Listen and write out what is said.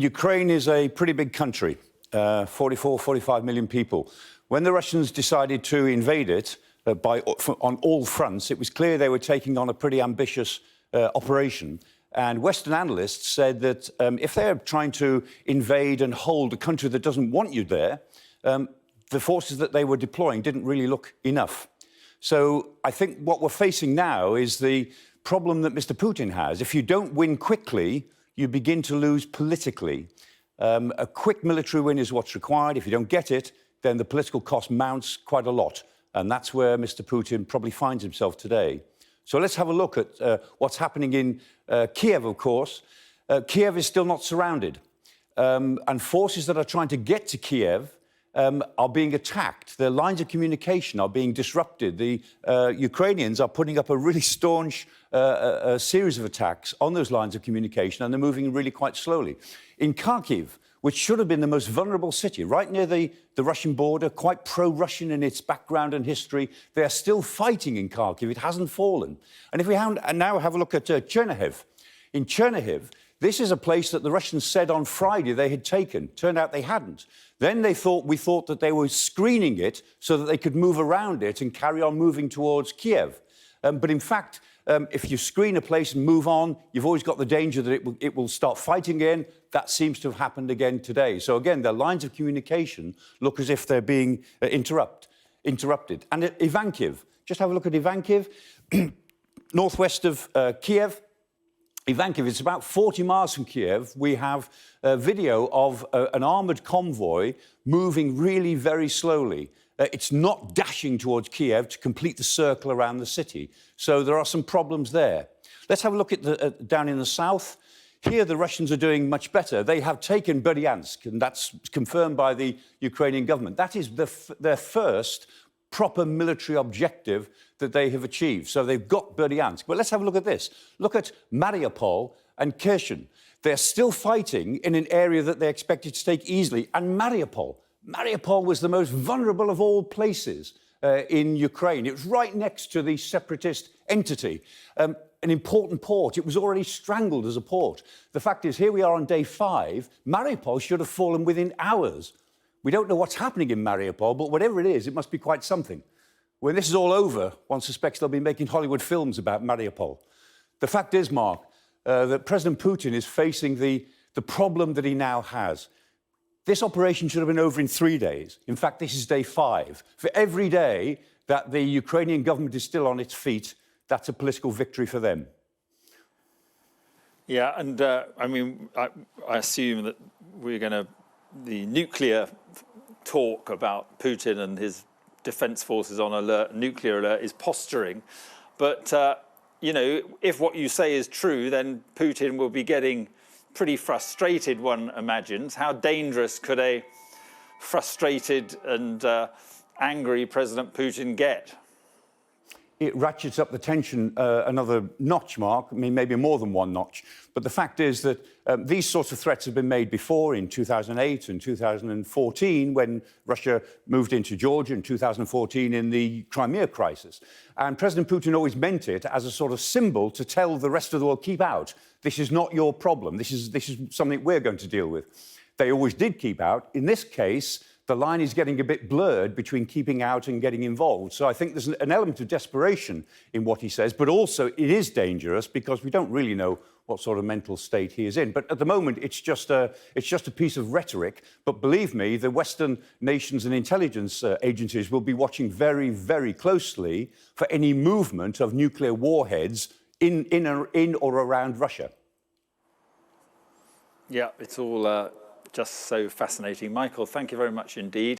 Ukraine is a pretty big country, 45 million people. When the Russians decided to invade it on all fronts, it was clear they were taking on a pretty ambitious operation. And Western analysts said that if they're trying to invade and hold a country that doesn't want you there, the forces that they were deploying didn't really look enough. So I think what we're facing now is the problem that Mr. Putin has. If you don't win quickly, you begin to lose politically. A quick military win is what's required. If you don't get it, then the political cost mounts quite a lot. And that's where Mr. Putin probably finds himself today. So let's have a look at what's happening in Kiev, of course. Kiev is still not surrounded. And forces that are trying to get to Kiev are being attacked. Their lines of communication are being disrupted. The Ukrainians are putting up a really staunch series of attacks on those lines of communication, and they're moving really quite slowly. In Kharkiv, which should have been the most vulnerable city, right near the Russian border, quite pro-Russian in its background and history, they are still fighting in Kharkiv. It hasn't fallen. And if we now have a look at Chernihiv. In Chernihiv, this is a place that the Russians said on Friday they had taken. Turned out they hadn't. Then we thought that they were screening it so that they could move around it and carry on moving towards Kiev. But in fact, if you screen a place and move on, you've always got the danger that it will start fighting again. That seems to have happened again today. So again, their lines of communication look as if they're being interrupted. And at Ivankiv, just have a look at Ivankiv, northwest of Kiev. Ivankiv, it's about 40 miles from Kiev. We have a video of an armoured convoy moving really very slowly. It's not dashing towards Kiev to complete the circle around the city. So there are some problems there. Let's have a look at down in the south. Here, the Russians are doing much better. They have taken Berdyansk, and that's confirmed by the Ukrainian government. That is their first proper military objective that they have achieved. So they've got Berdyansk. But let's have a look at this. Look at Mariupol and Kherson. They're still fighting in an area that they expected to take easily. And Mariupol was the most vulnerable of all places in Ukraine. It was right next to the separatist entity, an important port. It was already strangled as a port. The fact is, here we are on day 5. Mariupol should have fallen within hours. We don't know what's happening in Mariupol, but whatever it is, it must be quite something. When this is all over, one suspects they'll be making Hollywood films about Mariupol. The fact is, Mark, that President Putin is facing the problem that he now has. This operation should have been over in 3 days. In fact, this is day 5. For every day that the Ukrainian government is still on its feet, that's a political victory for them. Yeah, and I mean, I assume that the nuclear talk about Putin and his defence forces on alert, nuclear alert, is posturing. But, you know, if what you say is true, then Putin will be getting pretty frustrated, one imagines. How dangerous could a frustrated and angry President Putin get? It ratchets up the tension another notch, Mark. I mean, maybe more than one notch. But the fact is that these sorts of threats have been made before in 2008 and 2014 when Russia moved into Georgia, in 2014 in the Crimea crisis. And President Putin always meant it as a sort of symbol to tell the rest of the world, keep out. This is not your problem. This is something we're going to deal with. They always did keep out. In this case, the line is getting a bit blurred between keeping out and getting involved. So I think there's an element of desperation in what he says, but also it is dangerous because we don't really know what sort of mental state he is in. But at the moment, it's just a piece of rhetoric. But believe me, the Western nations and intelligence agencies will be watching very, very closely for any movement of nuclear warheads in or around Russia. Yeah, it's all just so fascinating. Michael, thank you very much indeed.